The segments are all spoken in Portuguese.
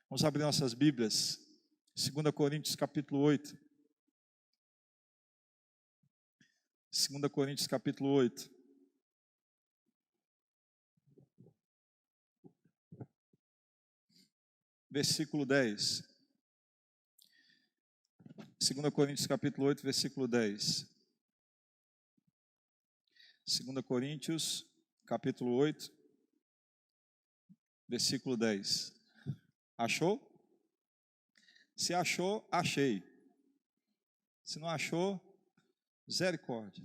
Vamos abrir nossas Bíblias, 2 Coríntios capítulo 8. 2 Coríntios capítulo 8. Versículo 10. 2 Coríntios capítulo 8, versículo 10. 2 Coríntios capítulo 8, versículo 10. Achou? Se achou, achei. Se não achou, misericórdia.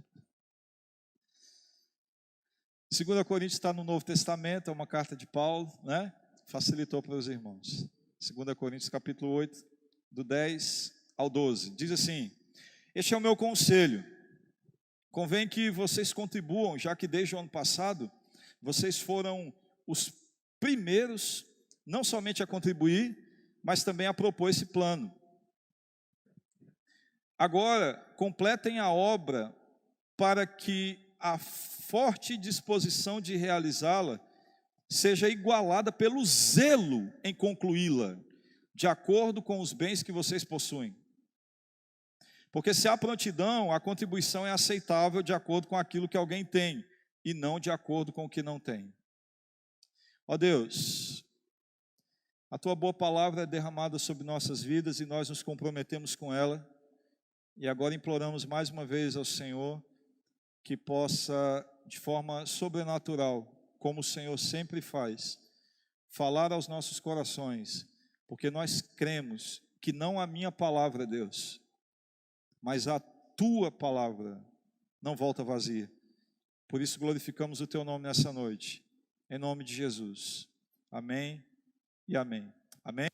2 Coríntios está no Novo Testamento, é uma carta de Paulo, né? Facilitou para os irmãos. 2 Coríntios capítulo 8, do 10 ao 12. Diz assim: este é o meu conselho. Convém que vocês contribuam, já que desde o ano passado, vocês foram os primeiros, não somente a contribuir, mas também a propor esse plano. Agora, completem a obra para que a forte disposição de realizá-la seja igualada pelo zelo em concluí-la, de acordo com os bens que vocês possuem. Porque se há prontidão, a contribuição é aceitável de acordo com aquilo que alguém tem, e não de acordo com o que não tem. Ó Deus, a Tua boa palavra é derramada sobre nossas vidas e nós nos comprometemos com ela. E agora imploramos mais uma vez ao Senhor que possa, de forma sobrenatural, como o Senhor sempre faz, falar aos nossos corações, porque nós cremos que não a minha palavra, Deus, mas a Tua palavra não volta vazia. Por isso glorificamos o Teu nome nessa noite, em nome de Jesus. Amém e amém. Amém?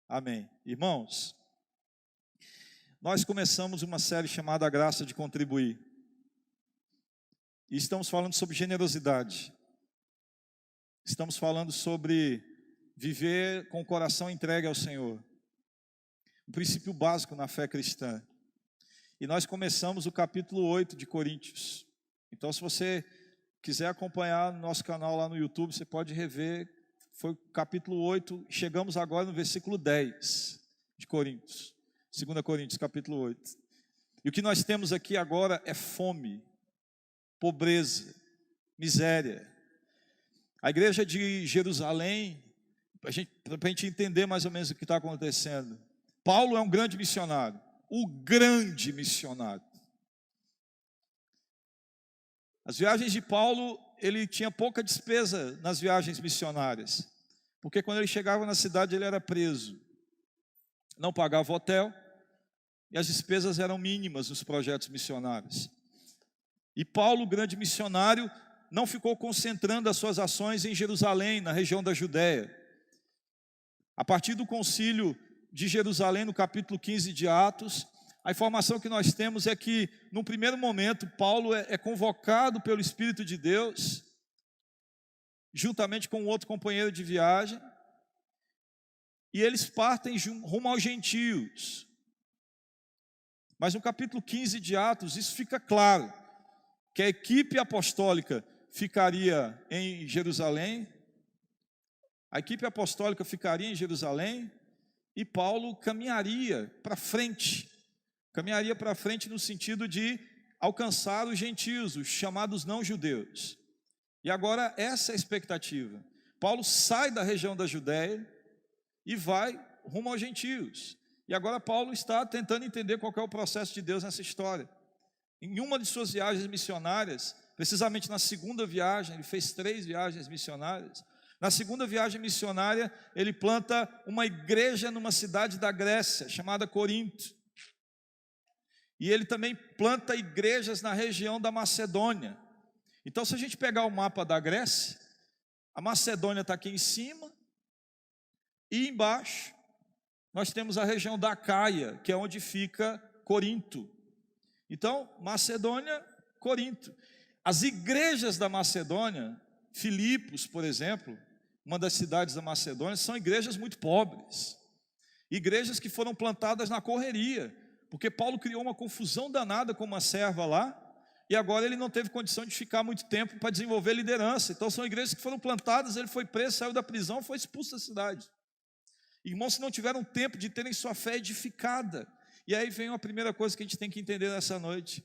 Amém. Irmãos, nós começamos uma série chamada A Graça de Contribuir. E estamos falando sobre generosidade. Estamos falando sobre viver com o coração entregue ao Senhor. Um princípio básico na fé cristã. E nós começamos o capítulo 8 de Coríntios. Então, se você quiser acompanhar no nosso canal lá no YouTube, você pode rever. Foi o capítulo 8, chegamos agora no versículo 10 de Coríntios. 2 Coríntios, capítulo 8. E o que nós temos aqui agora é fome, pobreza, miséria. A igreja de Jerusalém, para a gente entender mais ou menos o que está acontecendo. Paulo é um grande missionário, o grande missionário. As viagens de Paulo, ele tinha pouca despesa nas viagens missionárias, porque quando ele chegava na cidade ele era preso, não pagava hotel, e as despesas eram mínimas nos projetos missionários. E Paulo, grande missionário, não ficou concentrando as suas ações em Jerusalém, na região da Judéia. A partir do concílio de Jerusalém, no capítulo 15 de Atos, a informação que nós temos é que, num primeiro momento, Paulo é convocado pelo Espírito de Deus, juntamente com outro companheiro de viagem, e eles partem rumo aos gentios. Mas no capítulo 15 de Atos, isso fica claro, que a equipe apostólica ficaria em Jerusalém, e Paulo caminharia para frente no sentido de alcançar os gentios, os chamados não-judeus. E agora essa é a expectativa. Paulo sai da região da Judéia e vai rumo aos gentios. E agora Paulo está tentando entender qual é o processo de Deus nessa história. Em uma de suas viagens missionárias, precisamente na segunda viagem, ele fez 3 viagens missionárias. Na segunda viagem missionária, ele planta uma igreja numa cidade da Grécia, chamada Corinto. E ele também planta igrejas na região da Macedônia. Então, se a gente pegar o mapa da Grécia, a Macedônia está aqui em cima, e embaixo nós temos a região da Acaia, que é onde fica Corinto. Então, Macedônia, Corinto. As igrejas da Macedônia, Filipos, por exemplo, uma das cidades da Macedônia, são igrejas muito pobres. Igrejas que foram plantadas na correria, porque Paulo criou uma confusão danada com uma serva lá, e agora ele não teve condição de ficar muito tempo para desenvolver liderança. Então são igrejas que foram plantadas, ele foi preso, saiu da prisão, foi expulso da cidade. Irmãos que não tiveram tempo de terem sua fé edificada. E aí vem a primeira coisa que a gente tem que entender nessa noite.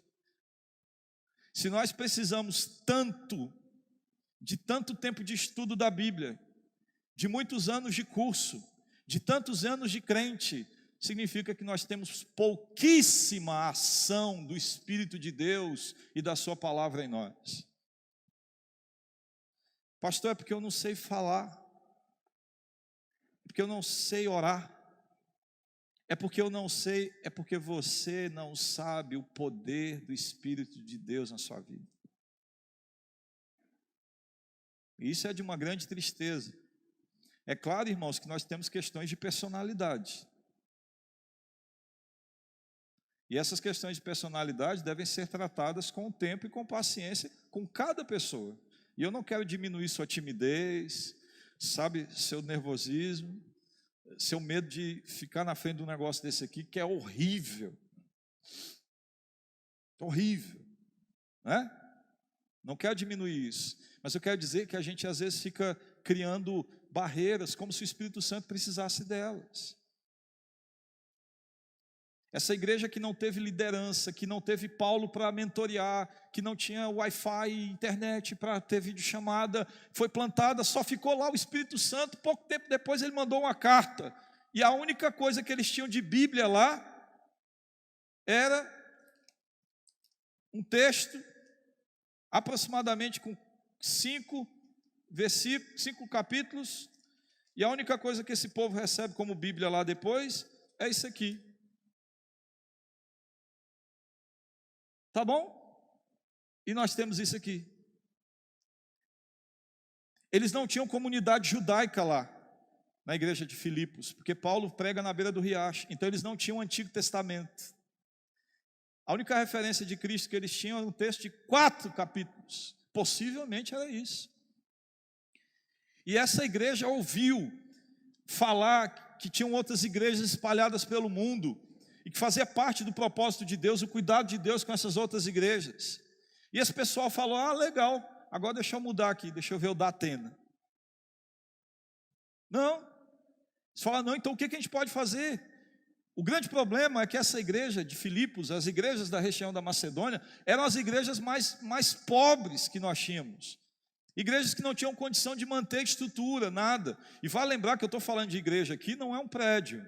Se nós precisamos de tanto tempo de estudo da Bíblia, de muitos anos de curso, de tantos anos de crente, significa que nós temos pouquíssima ação do Espírito de Deus e da sua palavra em nós. Pastor, é porque eu não sei falar, é porque eu não sei orar, é porque eu não sei, é porque você não sabe o poder do Espírito de Deus na sua vida. E isso é de uma grande tristeza. É claro, irmãos, que nós temos questões de personalidade. E essas questões de personalidade devem ser tratadas com o tempo e com paciência com cada pessoa. E eu não quero diminuir sua timidez, sabe, seu nervosismo, seu medo de ficar na frente de um negócio desse aqui, que é horrível. Horrível, né? Não quero diminuir isso, mas eu quero dizer que a gente às vezes fica criando barreiras, como se o Espírito Santo precisasse delas. Essa igreja que não teve liderança, que não teve Paulo para mentorear, que não tinha Wi-Fi e internet para ter videochamada, foi plantada, só ficou lá o Espírito Santo, pouco tempo depois ele mandou uma carta, e a única coisa que eles tinham de Bíblia lá, era um texto, aproximadamente com 5 versículos, 5 capítulos, e a única coisa que esse povo recebe como Bíblia lá depois, é isso aqui. Tá bom? E nós temos isso aqui. Eles não tinham comunidade judaica lá, na igreja de Filipos, porque Paulo prega na beira do riacho, então eles não tinham o Antigo Testamento. A única referência de Cristo que eles tinham era um texto de 4 capítulos, possivelmente era isso. E essa igreja ouviu falar que tinham outras igrejas espalhadas pelo mundo, e que fazia parte do propósito de Deus, o cuidado de Deus com essas outras igrejas. E esse pessoal falou, legal, agora deixa eu mudar aqui, deixa eu ver o da Atena. Não, eles falaram, não, então o que a gente pode fazer? O grande problema é que essa igreja de Filipos, as igrejas da região da Macedônia, eram as igrejas mais pobres que nós tínhamos. Igrejas que não tinham condição de manter estrutura, nada. E vale lembrar que eu estou falando de igreja aqui, não é um prédio.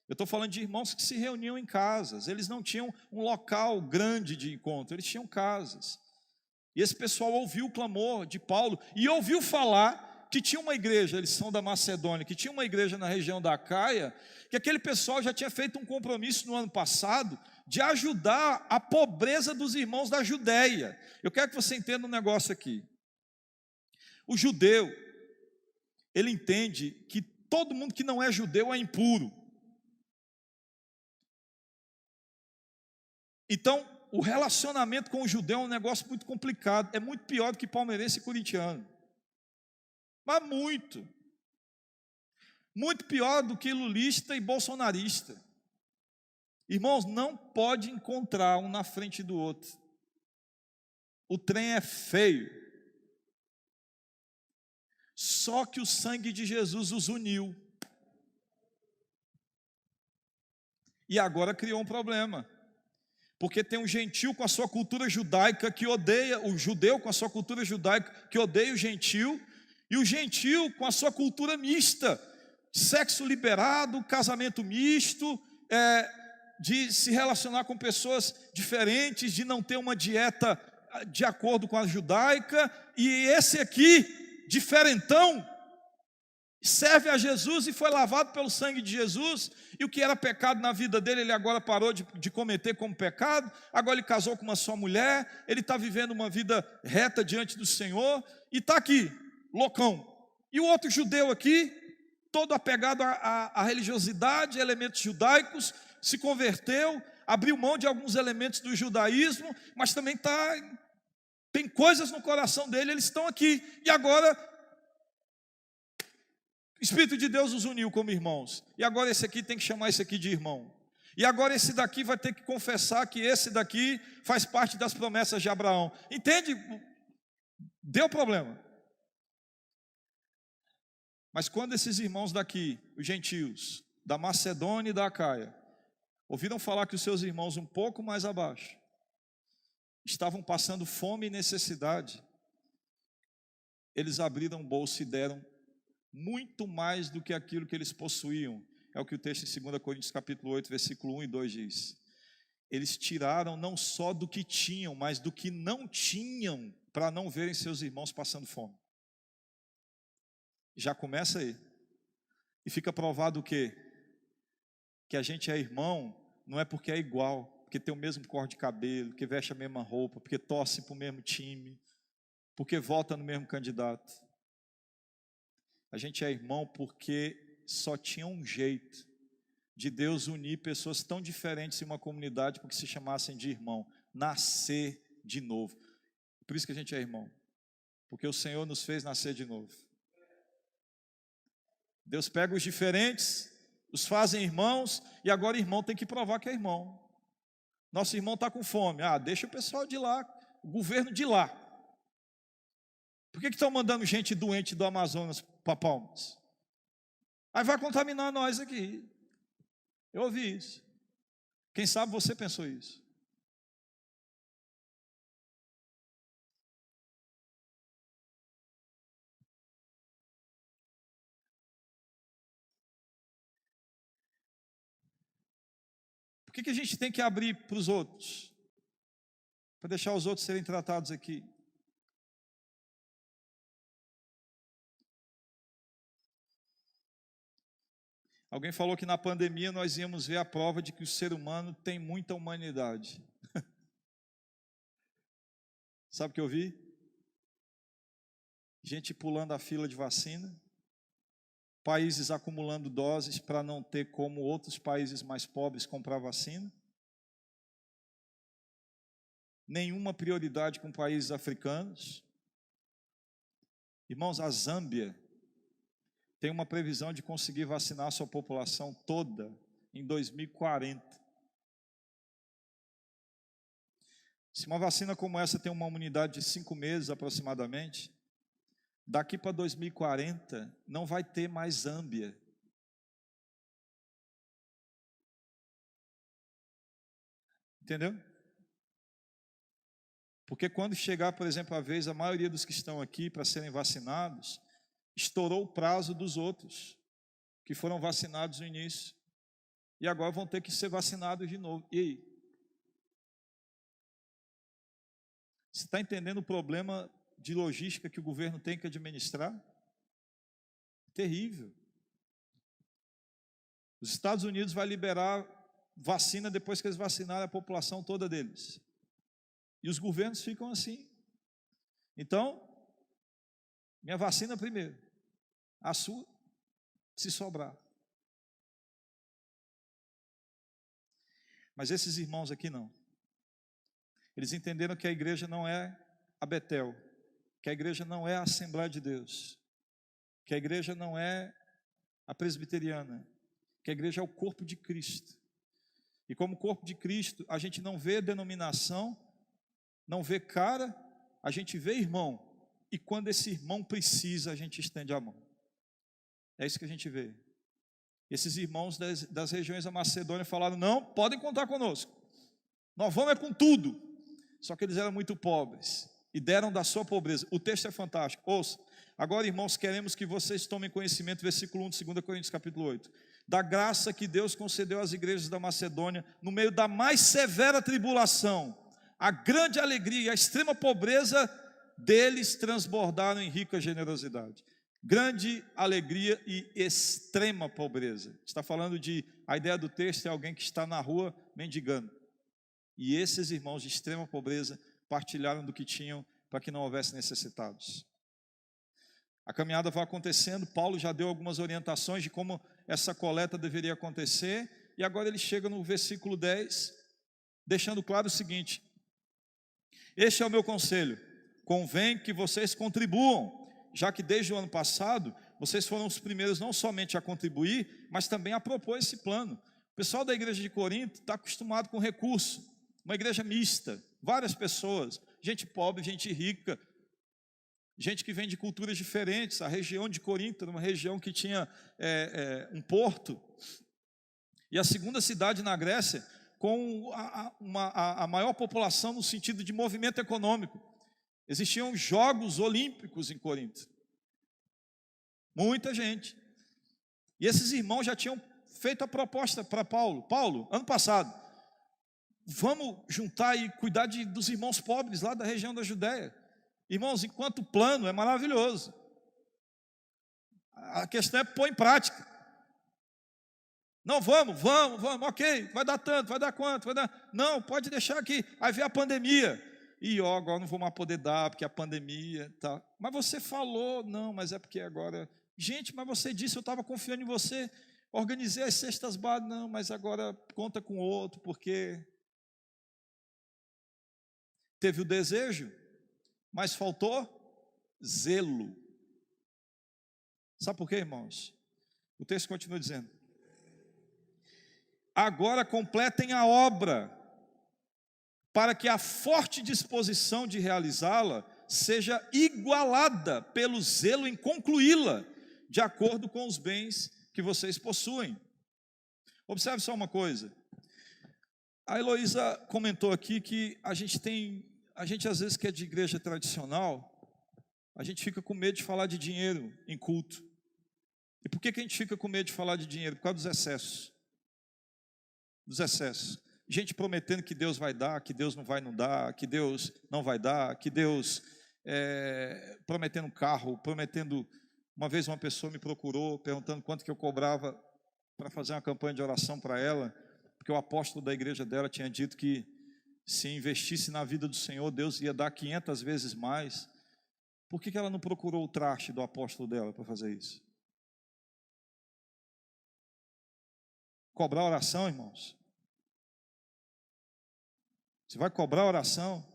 Eu estou falando de irmãos que se reuniam em casas. Eles não tinham um local grande de encontro, eles tinham casas. E esse pessoal ouviu o clamor de Paulo e ouviu falar que tinha uma igreja, eles são da Macedônia, que tinha uma igreja na região da Acaia, que aquele pessoal já tinha feito um compromisso no ano passado de ajudar a pobreza dos irmãos da Judéia. Eu quero que você entenda um negócio aqui. O judeu, ele entende que todo mundo que não é judeu é impuro. Então, o relacionamento com o judeu é um negócio muito complicado, é muito pior do que palmeirense e corintiano, mas muito pior do que lulista e bolsonarista. Irmãos, não pode encontrar um na frente do outro, o trem é feio, só que o sangue de Jesus os uniu, e agora criou um problema. Porque tem um gentil com a sua cultura judaica que odeia, o judeu com a sua cultura judaica que odeia o gentil, e o gentil com a sua cultura mista, sexo liberado, casamento misto, de se relacionar com pessoas diferentes, de não ter uma dieta de acordo com a judaica, e esse aqui, diferentão, serve a Jesus e foi lavado pelo sangue de Jesus, e o que era pecado na vida dele, ele agora parou de cometer como pecado, agora ele casou com uma só mulher, ele está vivendo uma vida reta diante do Senhor, e está aqui, loucão. E o outro judeu aqui, todo apegado à religiosidade, elementos judaicos, se converteu, abriu mão de alguns elementos do judaísmo, mas também tem coisas no coração dele, eles estão aqui, e agora o Espírito de Deus os uniu como irmãos, e agora esse aqui tem que chamar esse aqui de irmão. E agora esse daqui vai ter que confessar que esse daqui faz parte das promessas de Abraão. Entende? Deu problema. Mas quando esses irmãos daqui, os gentios, da Macedônia e da Acaia, ouviram falar que os seus irmãos um pouco mais abaixo estavam passando fome e necessidade, eles abriram o bolso e deram muito mais do que aquilo que eles possuíam. É o que o texto em 2 Coríntios capítulo 8, versículo 1 e 2 diz. Eles tiraram não só do que tinham, mas do que não tinham, para não verem seus irmãos passando fome. Já começa aí. E fica provado o quê? Que a gente é irmão, não é porque é igual, porque tem o mesmo corte de cabelo, que veste a mesma roupa, porque torce para o mesmo time, porque vota no mesmo candidato. A gente é irmão porque só tinha um jeito de Deus unir pessoas tão diferentes em uma comunidade para que se chamassem de irmão, nascer de novo. Por isso que a gente é irmão, porque o Senhor nos fez nascer de novo. Deus pega os diferentes, os fazem irmãos, e agora irmão tem que provar que é irmão. Nosso irmão está com fome, deixa o pessoal de lá, o governo de lá. Por que estão mandando gente doente do Amazonas para Palmas? Aí vai contaminar nós aqui. Eu ouvi isso. Quem sabe você pensou isso. Por que a gente tem que abrir para os outros? Para deixar os outros serem tratados aqui. Alguém falou que na pandemia nós íamos ver a prova de que o ser humano tem muita humanidade. Sabe o que eu vi? Gente pulando a fila de vacina, países acumulando doses para não ter como outros países mais pobres comprar vacina, nenhuma prioridade com países africanos. Irmãos, a Zâmbia tem uma previsão de conseguir vacinar a sua população toda em 2040. Se uma vacina como essa tem uma imunidade de 5 meses aproximadamente, daqui para 2040 não vai ter mais Zâmbia. Entendeu? Porque quando chegar, por exemplo, a vez, a maioria dos que estão aqui para serem vacinados, estourou o prazo dos outros, que foram vacinados no início, e agora vão ter que ser vacinados de novo. E aí? Você está entendendo o problema de logística que o governo tem que administrar? Terrível. Os Estados Unidos vai liberar vacina depois que eles vacinarem a população toda deles. E os governos ficam assim. Então, minha vacina primeiro, a sua, se sobrar. Mas esses irmãos aqui não. Eles entenderam que a igreja não é a Betel, que a igreja não é a Assembleia de Deus, que a igreja não é a presbiteriana, que a igreja é o corpo de Cristo. E como corpo de Cristo, a gente não vê denominação, não vê cara, a gente vê irmão. E quando esse irmão precisa, a gente estende a mão. É isso que a gente vê. Esses irmãos das regiões da Macedônia falaram, não, podem contar conosco. Nós vamos é com tudo. Só que eles eram muito pobres e deram da sua pobreza. O texto é fantástico. Ouça. Agora, irmãos, queremos que vocês tomem conhecimento, versículo 1 de 2 Coríntios capítulo 8. Da graça que Deus concedeu às igrejas da Macedônia, no meio da mais severa tribulação, a grande alegria e a extrema pobreza deles transbordaram em rica generosidade. Grande alegria e extrema pobreza. Está falando de, a ideia do texto é alguém que está na rua mendigando. E esses irmãos de extrema pobreza partilharam do que tinham para que não houvesse necessitados. A caminhada vai acontecendo, Paulo já deu algumas orientações de como essa coleta deveria acontecer, e agora ele chega no versículo 10, deixando claro o seguinte: este é o meu conselho, convém que vocês contribuam, já que desde o ano passado, vocês foram os primeiros não somente a contribuir, mas também a propor esse plano, pessoal da igreja de Corinto está acostumado com recurso, uma igreja mista, várias pessoas, gente pobre, gente rica, gente que vem de culturas diferentes. A região de Corinto era uma região que tinha um porto, e a segunda cidade na Grécia com a maior população no sentido de movimento econômico. Existiam Jogos Olímpicos em Corinto, muita gente, e esses irmãos já tinham feito a proposta para Paulo: Paulo, ano passado, vamos juntar e cuidar dos irmãos pobres lá da região da Judéia. Irmãos, enquanto plano é maravilhoso, a questão é pôr em prática. Não, vamos, ok, vai dar tanto, vai dar quanto, vai dar... Não, pode deixar aqui, aí vem a pandemia, e agora não vou mais poder dar, porque a pandemia, tá. Mas você falou, não, mas é porque agora... Gente, mas você disse, eu estava confiando em você, organizei as cestas básicas, não, mas agora conta com outro, porque... Teve o desejo, mas faltou zelo. Sabe por quê, irmãos? O texto continua dizendo: agora completem a obra, para que a forte disposição de realizá-la seja igualada pelo zelo em concluí-la, de acordo com os bens que vocês possuem. Observe só uma coisa. A Heloísa comentou aqui que a gente às vezes que é de igreja tradicional, a gente fica com medo de falar de dinheiro em culto. E por que a gente fica com medo de falar de dinheiro? Por causa dos excessos. Dos excessos. Gente prometendo que Deus vai dar, que Deus não vai dar, que Deus não vai dar, que Deus prometendo um carro, prometendo... Uma vez uma pessoa me procurou perguntando quanto que eu cobrava para fazer uma campanha de oração para ela, porque o apóstolo da igreja dela tinha dito que se investisse na vida do Senhor, Deus ia dar 500 vezes mais. Por que ela não procurou o traste do apóstolo dela para fazer isso? Cobrar oração, irmãos? Você vai cobrar oração?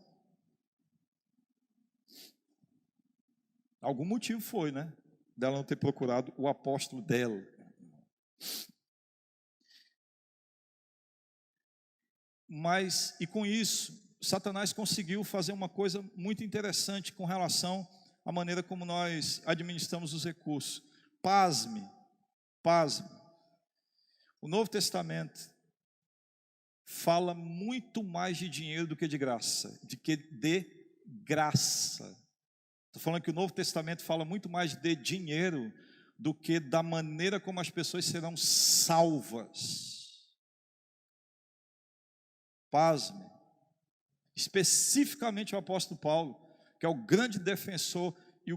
Algum motivo foi, né? Dela não ter procurado o apóstolo dela. Mas, e com isso, Satanás conseguiu fazer uma coisa muito interessante com relação à maneira como nós administramos os recursos. Pasme. O Novo Testamento fala muito mais de dinheiro do que de graça, Estou falando que o Novo Testamento fala muito mais de dinheiro do que da maneira como as pessoas serão salvas. Pasme. Especificamente o apóstolo Paulo, que é o grande defensor e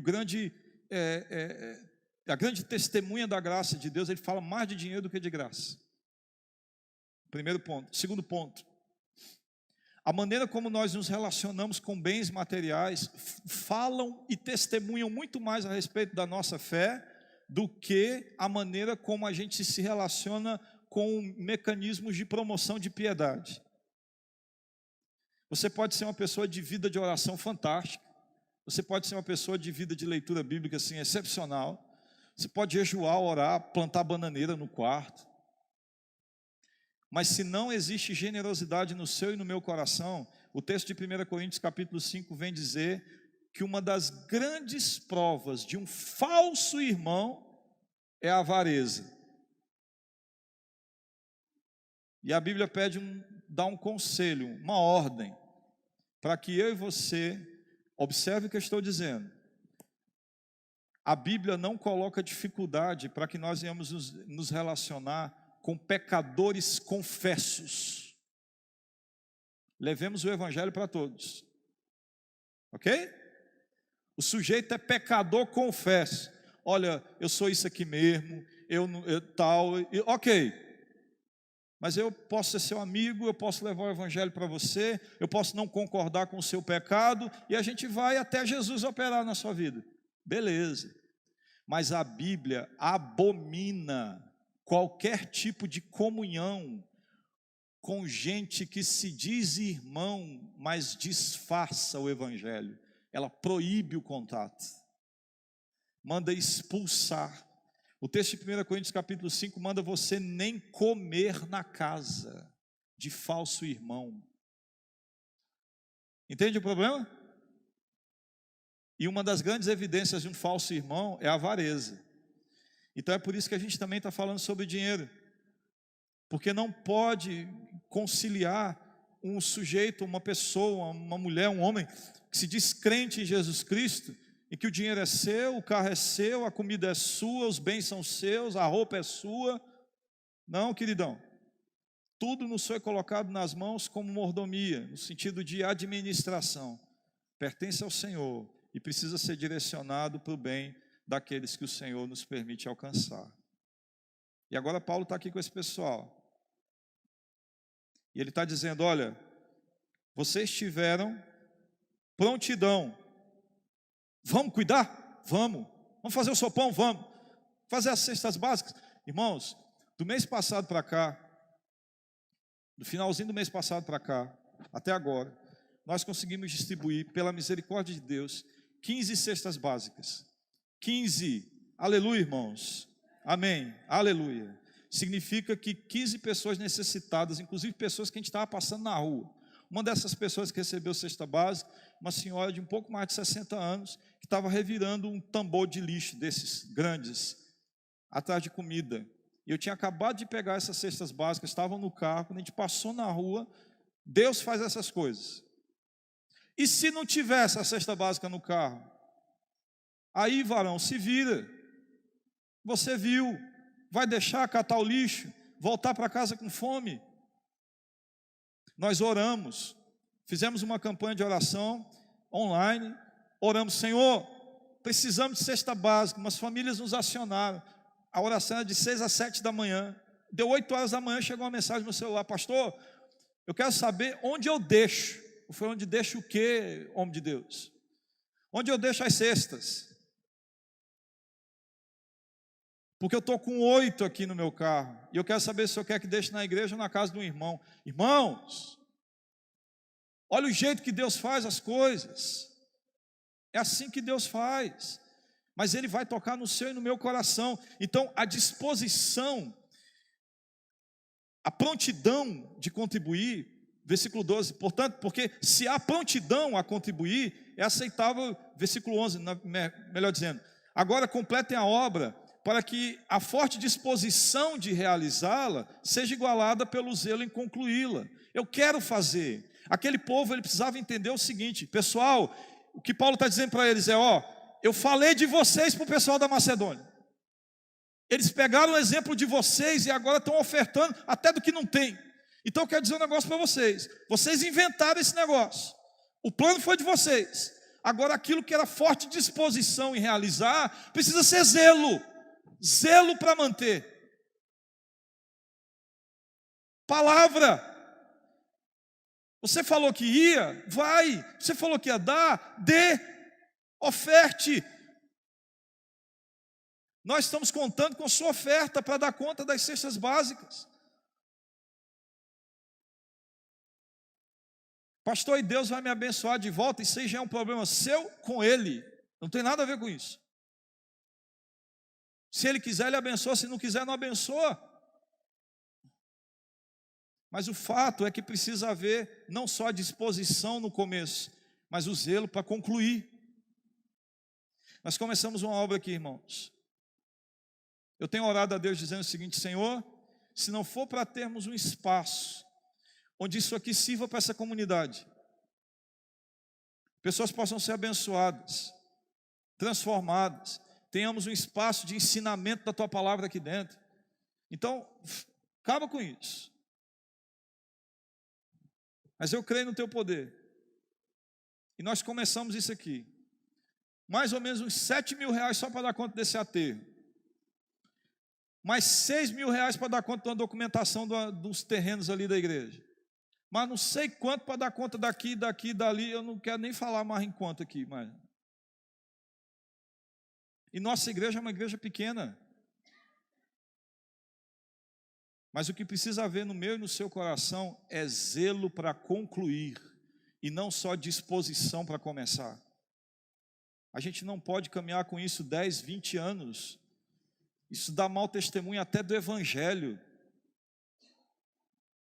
a grande testemunha da graça de Deus, ele fala mais de dinheiro do que de graça. Primeiro ponto. Segundo ponto, a maneira como nós nos relacionamos com bens materiais falam e testemunham muito mais a respeito da nossa fé do que a maneira como a gente se relaciona com mecanismos de promoção de piedade. Você pode ser uma pessoa de vida de oração fantástica, você pode ser uma pessoa de vida de leitura bíblica assim, excepcional, você pode jejuar, orar, plantar bananeira no quarto, mas se não existe generosidade no seu e no meu coração, o texto de 1 Coríntios capítulo 5 vem dizer que uma das grandes provas de um falso irmão é a avareza. E a Bíblia dá um conselho, uma ordem, para que eu e você, observe o que eu estou dizendo. A Bíblia não coloca dificuldade para que nós venhamos nos relacionar com pecadores confessos. Levemos o evangelho para todos. Ok? O sujeito é pecador confesso. Olha, eu sou isso aqui mesmo, ok. Mas eu posso ser seu amigo, eu posso levar o evangelho para você, eu posso não concordar com o seu pecado, e a gente vai até Jesus operar na sua vida. Beleza. Mas a Bíblia abomina qualquer tipo de comunhão com gente que se diz irmão, mas disfarça o evangelho. Ela proíbe o contato, manda expulsar. O texto de 1 Coríntios capítulo 5 manda você nem comer na casa de falso irmão. Entende o problema? E uma das grandes evidências de um falso irmão é a avareza. Então é por isso que a gente também está falando sobre dinheiro. Porque não pode conciliar um sujeito, uma pessoa, uma mulher, um homem, que se diz crente em Jesus Cristo, e que o dinheiro é seu, o carro é seu, a comida é sua, os bens são seus, a roupa é sua. Não, queridão. Tudo nos foi colocado nas mãos como mordomia, no sentido de administração. Pertence ao Senhor e precisa ser direcionado para o bem daqueles que o Senhor nos permite alcançar. E agora Paulo está aqui com esse pessoal. E ele está dizendo, olha, vocês tiveram prontidão. Vamos cuidar? Vamos. Vamos fazer o sopão? Vamos. Fazer as cestas básicas? Irmãos, do mês passado para cá, do finalzinho do mês passado para cá, até agora, nós conseguimos distribuir, pela misericórdia de Deus, 15 cestas básicas. 15. Aleluia, irmãos. Amém. Aleluia. Significa que 15 pessoas necessitadas, inclusive pessoas que a gente estava passando na rua. Uma dessas pessoas que recebeu cesta básica, uma senhora de um pouco mais de 60 anos, que estava revirando um tambor de lixo desses grandes, atrás de comida. E eu tinha acabado de pegar essas cestas básicas, estavam no carro, quando a gente passou na rua, Deus faz essas coisas. E se não tivesse a cesta básica no carro? Aí, varão, se vira. Você viu, vai deixar catar o lixo, voltar para casa com fome? Nós oramos, fizemos uma campanha de oração online, oramos, Senhor, precisamos de cesta básica, umas famílias nos acionaram, a oração era de 6 às 7 da manhã, deu 8 horas da manhã, chegou uma mensagem no celular, pastor, eu quero saber onde eu deixo. Eu falei, onde deixo o quê, homem de Deus? Onde eu deixo as cestas? Porque eu estou com 8 aqui no meu carro, e eu quero saber se eu quero que deixe na igreja ou na casa de um irmão. Irmãos, olha o jeito que Deus faz as coisas, é assim que Deus faz, mas Ele vai tocar no seu e no meu coração. Então a disposição, a prontidão de contribuir, versículo 12, portanto, porque se há prontidão a contribuir, é aceitável, versículo 11, melhor dizendo, agora completem a obra, para que a forte disposição de realizá-la seja igualada pelo zelo em concluí-la. Eu quero fazer. Aquele povo, ele precisava entender o seguinte, pessoal, o que Paulo está dizendo para eles é, eu falei de vocês para o pessoal da Macedônia. Eles pegaram o exemplo de vocês e agora estão ofertando até do que não tem. Então eu quero dizer um negócio para vocês. Vocês inventaram esse negócio. O plano foi de vocês. Agora aquilo que era forte disposição em realizar, precisa ser zelo. Zelo para manter. Palavra. Você falou que ia, vai. Você falou que ia dar, dê. Oferte. Nós estamos contando com sua oferta para dar conta das cestas básicas. Pastor, e Deus vai me abençoar de volta? Isso aí já é um problema seu com Ele. Não tem nada a ver com isso. Se Ele quiser, Ele abençoa. Se não quiser, não abençoa. Mas o fato é que precisa haver não só a disposição no começo, mas o zelo para concluir. Nós começamos uma obra aqui, irmãos. Eu tenho orado a Deus dizendo o seguinte, Senhor, se não for para termos um espaço onde isso aqui sirva para essa comunidade, pessoas possam ser abençoadas, transformadas, tenhamos um espaço de ensinamento da Tua palavra aqui dentro. Então, acaba com isso. Mas eu creio no Teu poder. E nós começamos isso aqui. Mais ou menos uns 7 mil reais só para dar conta desse aterro. Mais 6 mil reais para dar conta de uma documentação dos terrenos ali da igreja. Mas não sei quanto para dar conta daqui, dali. Eu não quero nem falar mais em conta aqui. E nossa igreja é uma igreja pequena. Mas o que precisa haver no meu e no seu coração é zelo para concluir. E não só disposição para começar. A gente não pode caminhar com isso 10, 20 anos. Isso dá mau testemunho até do Evangelho,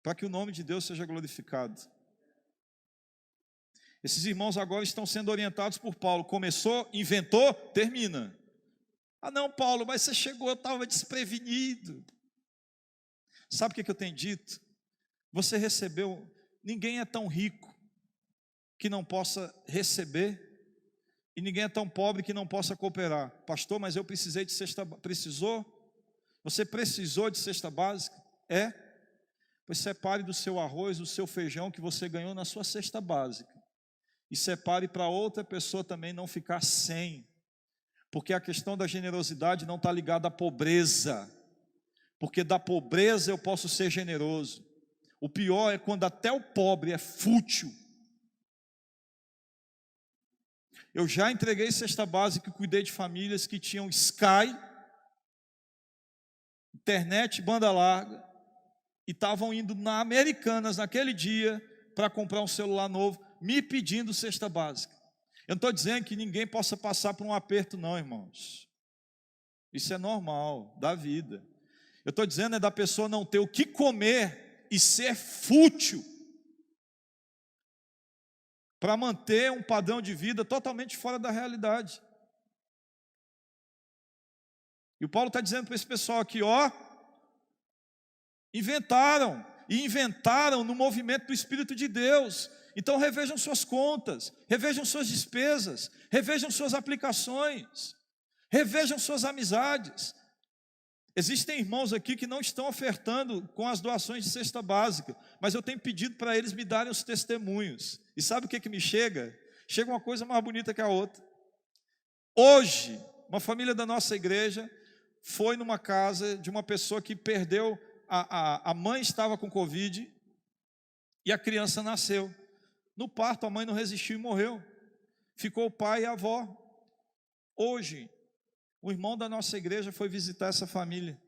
para que o nome de Deus seja glorificado. Esses irmãos agora estão sendo orientados por Paulo. Começou, inventou, termina. Ah não, Paulo, mas você chegou, eu estava desprevenido. Sabe o que eu tenho dito? Você recebeu, ninguém é tão rico que não possa receber, e ninguém é tão pobre que não possa cooperar. Pastor, mas eu precisei de cesta básica. Precisou? Você precisou de cesta básica? É? Pois separe do seu arroz, do seu feijão que você ganhou na sua cesta básica. E separe para outra pessoa também não ficar sem. Porque a questão da generosidade não está ligada à pobreza. Porque da pobreza eu posso ser generoso. O pior é quando até o pobre é fútil. Eu já entreguei cesta básica e cuidei de famílias que tinham Sky, internet, banda larga, e estavam indo na Americanas naquele dia para comprar um celular novo, me pedindo cesta básica. Eu não estou dizendo que ninguém possa passar por um aperto não, irmãos. Isso é normal, da vida. Eu estou dizendo é da pessoa não ter o que comer e ser fútil para manter um padrão de vida totalmente fora da realidade. E o Paulo está dizendo para esse pessoal aqui, ó, inventaram no movimento do Espírito de Deus. Então revejam suas contas, revejam suas despesas, revejam suas aplicações, revejam suas amizades. Existem irmãos aqui que não estão ofertando com as doações de cesta básica, mas eu tenho pedido para eles me darem os testemunhos. E sabe o que me chega? Chega uma coisa mais bonita que a outra. Hoje, uma família da nossa igreja foi numa casa de uma pessoa que perdeu, a mãe estava com Covid e a criança nasceu. No parto a mãe não resistiu e morreu. Ficou o pai e a avó. Hoje, o irmão da nossa igreja foi visitar essa família.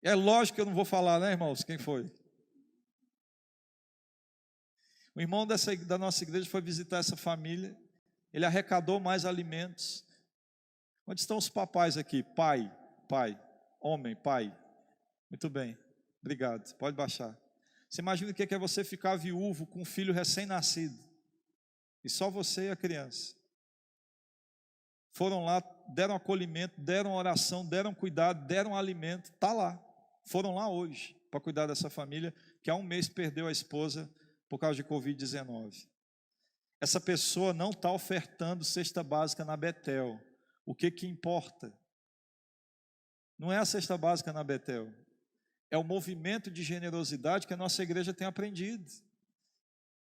É lógico que eu não vou falar, né, irmãos, quem foi? O irmão da nossa igreja foi visitar essa família. Ele arrecadou mais alimentos. Onde estão os papais aqui? Pai, homem, pai. Muito bem, obrigado, pode baixar. Você imagina o que é você ficar viúvo com um filho recém-nascido. E só você e a criança. Foram lá, deram acolhimento, deram oração, deram cuidado, deram alimento, está lá. Foram lá hoje para cuidar dessa família que há um mês perdeu a esposa por causa de Covid-19. Essa pessoa não está ofertando cesta básica na Betel. O que importa? Não é a cesta básica na Betel. É o movimento de generosidade que a nossa igreja tem aprendido.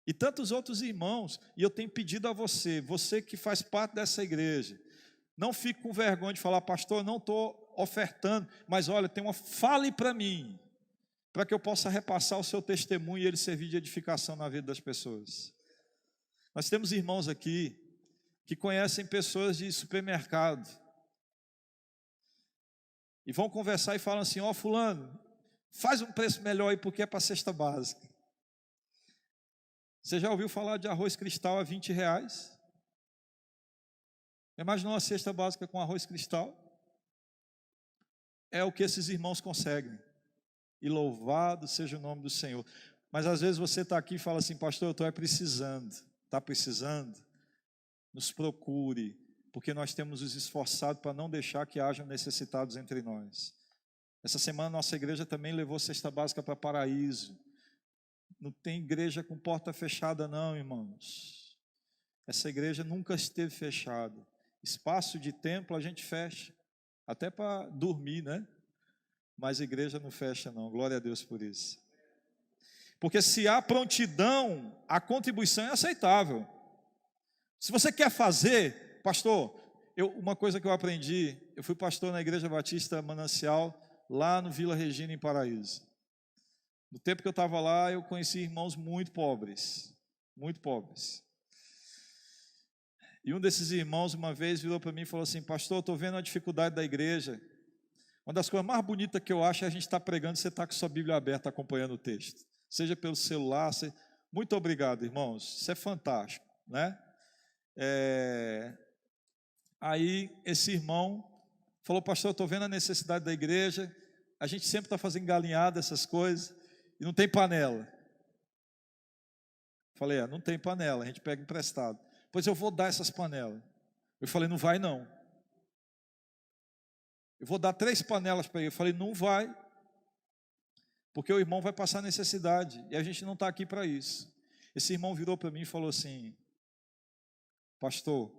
E tantos outros irmãos, e eu tenho pedido a você que faz parte dessa igreja, não fique com vergonha de falar, pastor, não estou ofertando, mas olha, fale para mim, para que eu possa repassar o seu testemunho e ele servir de edificação na vida das pessoas. Nós temos irmãos aqui que conhecem pessoas de supermercado e vão conversar e falam assim, ó fulano, faz um preço melhor aí porque é para cesta básica. Você já ouviu falar de arroz cristal a R$20? Imagina uma cesta básica com arroz cristal? É o que esses irmãos conseguem. E louvado seja o nome do Senhor. Mas às vezes você está aqui e fala assim, pastor, eu estou precisando. Está precisando? Nos procure, porque nós temos nos esforçado para não deixar que hajam necessitados entre nós. Essa semana nossa igreja também levou cesta básica para Paraíso. Não tem igreja com porta fechada não, irmãos. Essa igreja nunca esteve fechada. Espaço de templo a gente fecha, até para dormir, né? Mas a igreja não fecha não, glória a Deus por isso. Porque se há prontidão, a contribuição é aceitável. Se você quer fazer, pastor, uma coisa que eu aprendi, eu fui pastor na Igreja Batista Manancial, lá no Vila Regina, em Paraíso. No tempo que eu estava lá, eu conheci irmãos muito pobres, muito pobres. E um desses irmãos, uma vez, virou para mim e falou assim, pastor, eu estou vendo a dificuldade da igreja. Uma das coisas mais bonitas que eu acho é a gente estar pregando e você estar com sua Bíblia aberta, acompanhando o texto. Seja pelo celular, muito obrigado, irmãos, isso é fantástico, né? Aí esse irmão falou: pastor, eu estou vendo a necessidade da igreja, a gente sempre está fazendo galinhada, essas coisas, e não tem panela. Falei: não tem panela, a gente pega emprestado. Pois eu vou dar essas panelas. Eu falei: não vai não. Eu vou dar 3 panelas para ele. Eu falei: não vai, porque o irmão vai passar necessidade, e a gente não está aqui para isso. Esse irmão virou para mim e falou assim: pastor,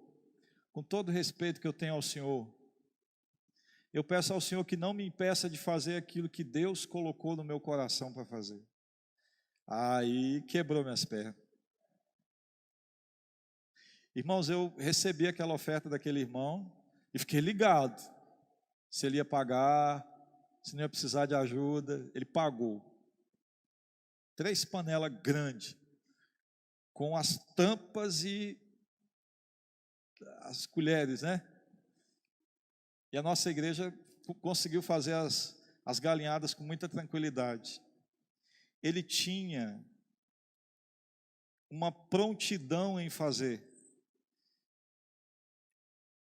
com todo o respeito que eu tenho ao senhor, eu peço ao senhor que não me impeça de fazer aquilo que Deus colocou no meu coração para fazer. Aí quebrou minhas pernas. Irmãos, eu recebi aquela oferta daquele irmão e fiquei ligado se ele ia pagar, se não ia precisar de ajuda. Ele pagou 3 panelas grandes, com as tampas e as colheres, né? E a nossa igreja conseguiu fazer as galinhadas com muita tranquilidade. Ele tinha uma prontidão em fazer.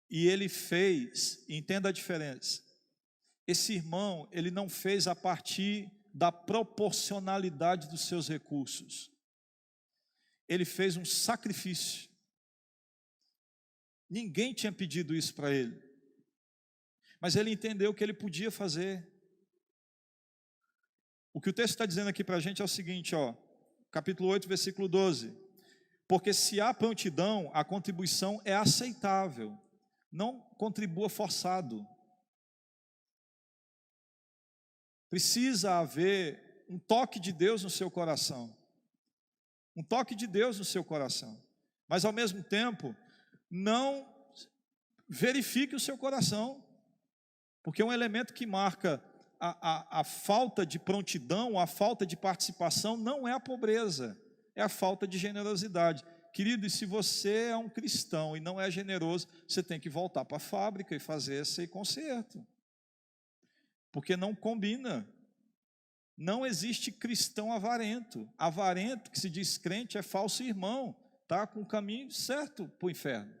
E ele fez, entenda a diferença. Esse irmão, ele não fez a partir da proporcionalidade dos seus recursos. Ele fez um sacrifício. Ninguém tinha pedido isso para ele. Mas ele entendeu que ele podia fazer. O que o texto está dizendo aqui para a gente é o seguinte, capítulo 8, versículo 12. Porque se há prontidão, a contribuição é aceitável. Não contribua forçado. Precisa haver um toque de Deus no seu coração. Um toque de Deus no seu coração. Mas ao mesmo tempo, não verifique o seu coração. Porque um elemento que marca a falta de prontidão, a falta de participação, não é a pobreza, é a falta de generosidade. Querido, e se você é um cristão e não é generoso, você tem que voltar para a fábrica e fazer esse conserto. Porque não combina. Não existe cristão avarento. Avarento, que se diz crente, é falso irmão, está com o caminho certo para o inferno.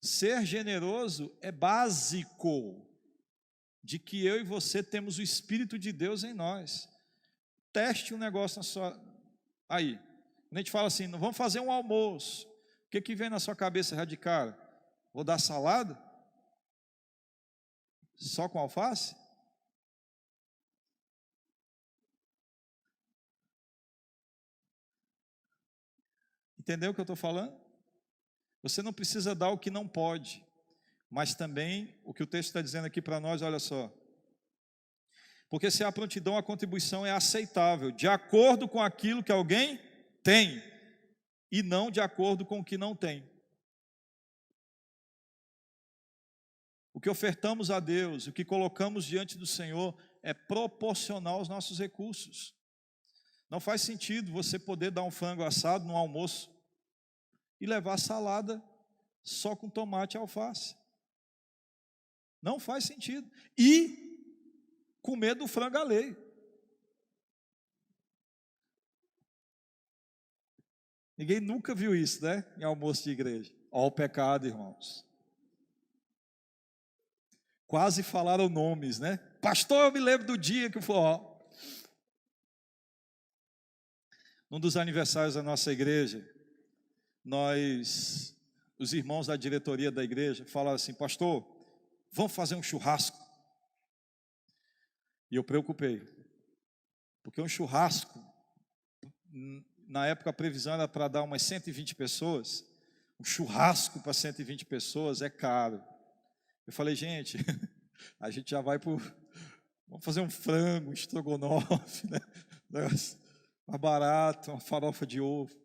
Ser generoso é básico de que eu e você temos o Espírito de Deus em nós. Teste um negócio na sua... Aí, quando a gente fala assim, vamos fazer um almoço, o que vem na sua cabeça já de cara? Vou dar salada? Só com alface? Entendeu o que eu estou falando? Você não precisa dar o que não pode, mas também o que o texto está dizendo aqui para nós, olha só. Porque se há prontidão, a contribuição é aceitável, de acordo com aquilo que alguém tem, e não de acordo com o que não tem. O que ofertamos a Deus, o que colocamos diante do Senhor, é proporcional aos nossos recursos. Não faz sentido você poder dar um frango assado no almoço e levar salada só com tomate e alface. Não faz sentido. E comer do frango alheio. Ninguém nunca viu isso, né? Em almoço de igreja. Ó o pecado, irmãos. Quase falaram nomes, né? Pastor, eu me lembro do dia que foi, num dos aniversários da nossa igreja, os irmãos da diretoria da igreja, falaram assim: pastor, vamos fazer um churrasco. E eu preocupei, porque um churrasco, na época a previsão era para dar umas 120 pessoas, um churrasco para 120 pessoas é caro. Eu falei: gente, a gente já vai vamos fazer um frango, um estrogonofe, né? Mais barato, uma farofa de ovo.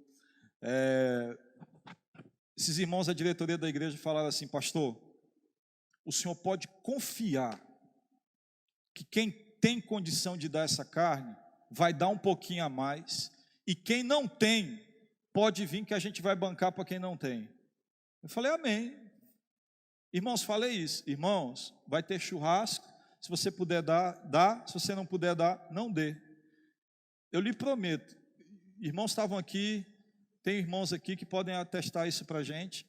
Esses irmãos da diretoria da igreja falaram assim: pastor, o senhor pode confiar que quem tem condição de dar essa carne vai dar um pouquinho a mais, e quem não tem pode vir que a gente vai bancar para quem não tem. Eu falei: amém. Irmãos, falei isso. Irmãos, vai ter churrasco, se você puder dar, dá, se você não puder dar, não dê. Eu lhe prometo, irmãos estavam aqui, tem irmãos aqui que podem atestar isso para a gente.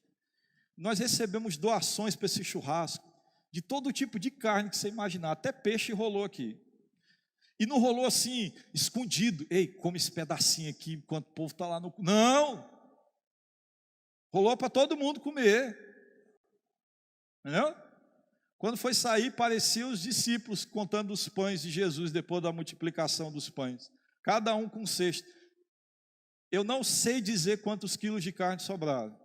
Nós recebemos doações para esse churrasco, de todo tipo de carne que você imaginar, até peixe rolou aqui. E não rolou assim, escondido. Ei, come esse pedacinho aqui enquanto o povo está lá no... Não! Rolou para todo mundo comer. Entendeu? Quando foi sair, pareciam os discípulos contando os pães de Jesus depois da multiplicação dos pães. Cada um com um cesto. Eu não sei dizer quantos quilos de carne sobraram.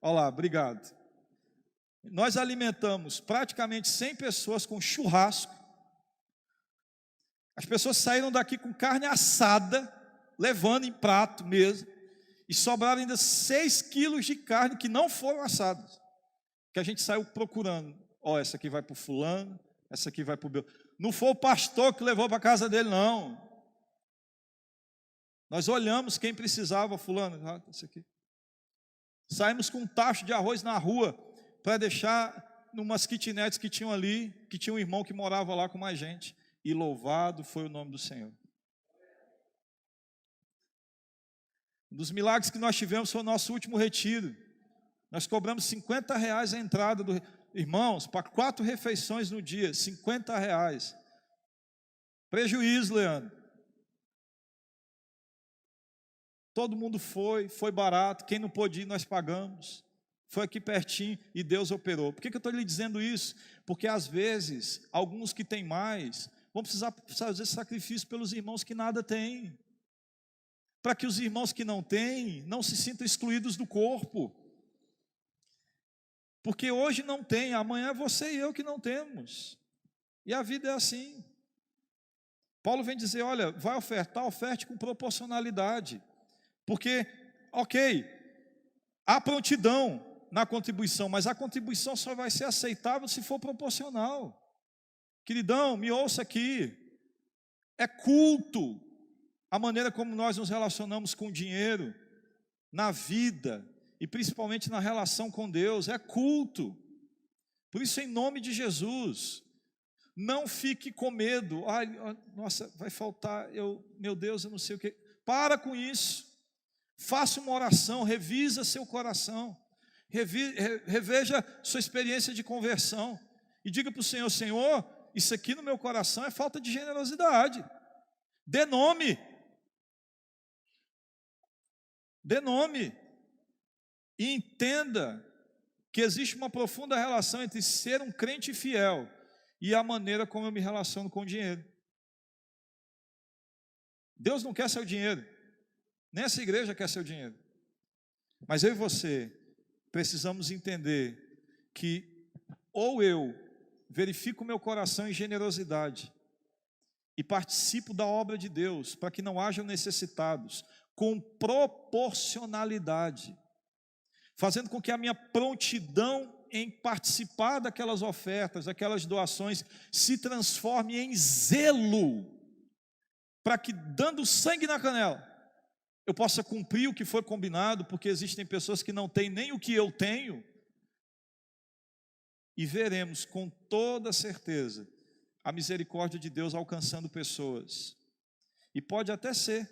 Olha lá, obrigado. Nós alimentamos praticamente 100 pessoas com churrasco. As pessoas saíram daqui com carne assada, levando em prato mesmo. E sobraram ainda 6 quilos de carne que não foram assadas. Que a gente saiu procurando. Ó, essa aqui vai para o fulano, essa aqui vai para o meu. Não foi o pastor que levou para a casa dele, não. Nós olhamos quem precisava, fulano, esse aqui. Saímos com um tacho de arroz na rua para deixar numas kitnets que tinham ali, que tinha um irmão que morava lá com mais gente. E louvado foi o nome do Senhor. Um dos milagres que nós tivemos foi o nosso último retiro. Nós cobramos R$50 a entrada do... Irmãos, para 4 refeições no dia, R$50. Prejuízo, Leandro. Todo mundo foi barato. Quem não pôde ir, nós pagamos. Foi aqui pertinho e Deus operou. Por que eu estou lhe dizendo isso? Porque às vezes, alguns que têm mais, vão precisar fazer sacrifício pelos irmãos que nada têm. Para que os irmãos que não têm, não se sintam excluídos do corpo. Porque hoje não tem, amanhã é você e eu que não temos. E a vida é assim. Paulo vem dizer, olha, vai ofertar, oferte com proporcionalidade. Porque, ok, há prontidão na contribuição, mas a contribuição só vai ser aceitável se for proporcional. Queridão, me ouça aqui. É culto a maneira como nós nos relacionamos com o dinheiro, na vida, e principalmente na relação com Deus, é culto. Por isso, em nome de Jesus, não fique com medo. Ai, nossa, vai faltar, meu Deus, eu não sei o que. Para com isso. Faça uma oração, revisa seu coração. Reveja sua experiência de conversão. E diga para o Senhor, Senhor, isso aqui no meu coração é falta de generosidade. Dê nome. Dê nome. E entenda que existe uma profunda relação entre ser um crente fiel e a maneira como eu me relaciono com o dinheiro. Deus não quer seu dinheiro, nem essa igreja quer seu dinheiro. Mas eu e você precisamos entender que ou eu verifico meu coração em generosidade e participo da obra de Deus para que não hajam necessitados, com proporcionalidade, fazendo com que a minha prontidão em participar daquelas ofertas, daquelas doações, se transforme em zelo, para que, dando sangue na canela, eu possa cumprir o que foi combinado, porque existem pessoas que não têm nem o que eu tenho, e veremos com toda certeza a misericórdia de Deus alcançando pessoas. E pode até ser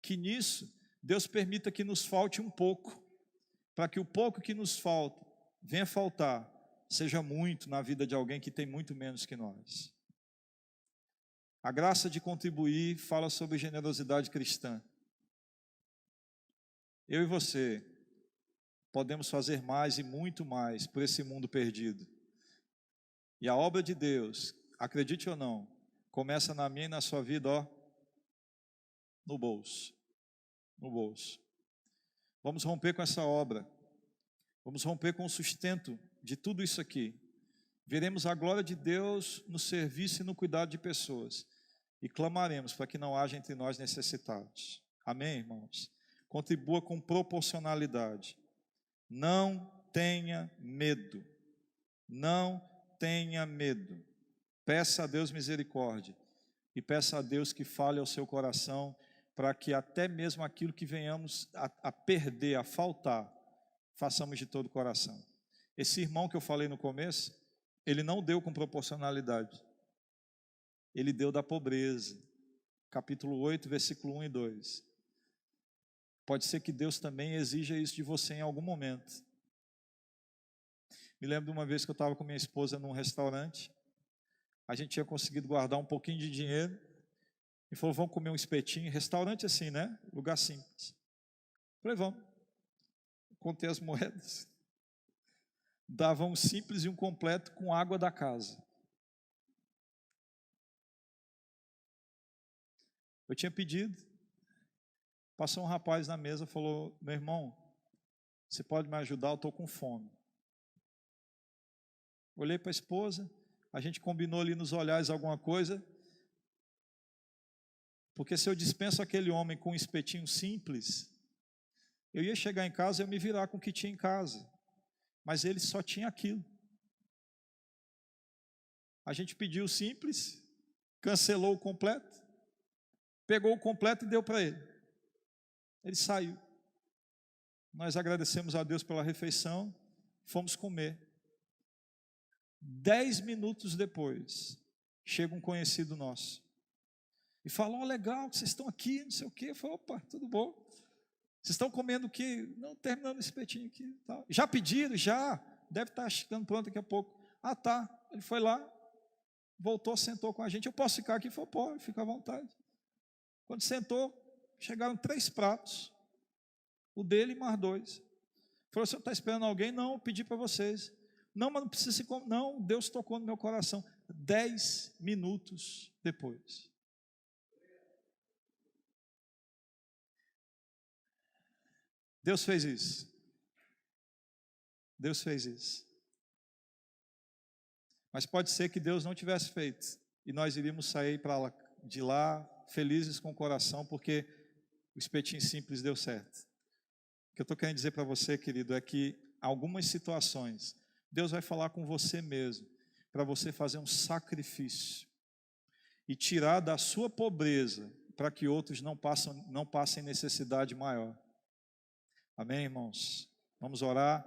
que nisso Deus permita que nos falte um pouco, para que o pouco que nos falta, venha faltar, seja muito na vida de alguém que tem muito menos que nós. A graça de contribuir fala sobre generosidade cristã. Eu e você podemos fazer mais e muito mais por esse mundo perdido. E a obra de Deus, acredite ou não, começa na minha e na sua vida, ó, no bolso. No bolso. Vamos romper com essa obra. Vamos romper com o sustento de tudo isso aqui. Veremos a glória de Deus no serviço e no cuidado de pessoas. E clamaremos para que não haja entre nós necessitados. Amém, irmãos? Contribua com proporcionalidade. Não tenha medo. Não tenha medo. Peça a Deus misericórdia. E peça a Deus que fale ao seu coração, para que até mesmo aquilo que venhamos a perder, a faltar, façamos de todo o coração. Esse irmão que eu falei no começo, ele não deu com proporcionalidade. Ele deu da pobreza. Capítulo 8, versículo 1 e 2. Pode ser que Deus também exija isso de você em algum momento. Me lembro de uma vez que eu estava com minha esposa num restaurante, a gente tinha conseguido guardar um pouquinho de dinheiro, e falou, vamos comer um espetinho, restaurante assim, né? Lugar simples. Falei, vamos. Contei as moedas. Dava um simples e um completo com água da casa. Eu tinha pedido, passou um rapaz na mesa, falou, meu irmão, você pode me ajudar, eu estou com fome. Olhei para a esposa, a gente combinou ali nos olhares alguma coisa, porque se eu dispenso aquele homem com um espetinho simples, eu ia chegar em casa e ia me virar com o que tinha em casa, mas ele só tinha aquilo. A gente pediu o simples, cancelou o completo, pegou o completo e deu para ele. Ele saiu. Nós agradecemos a Deus pela refeição, fomos comer. 10 minutos depois, chega um conhecido nosso e fala, oh, legal que vocês estão aqui, não sei o quê. Eu falei, opa, tudo bom? Vocês estão comendo o quê? Não, terminando esse espetinho aqui. Tal. Já pediram? Já. Deve estar chegando pronto daqui a pouco. Ah, tá. Ele foi lá, voltou, sentou com a gente. Eu posso ficar aqui? Ele falou, pode, fica à vontade. Quando sentou, chegaram 3 pratos. O dele e mais 2. Falou, o senhor está esperando alguém? Não, eu pedi para vocês. Não, mas não precisa se comer. Não, Deus tocou no meu coração. 10 minutos depois. Deus fez isso. Deus fez isso. Mas pode ser que Deus não tivesse feito. E nós iríamos sair de lá felizes com o coração, porque o espetinho simples deu certo. O que eu estou querendo dizer para você, querido, é que algumas situações, Deus vai falar com você mesmo, para você fazer um sacrifício e tirar da sua pobreza, para que outros não passem necessidade maior. Amém, irmãos? Vamos orar.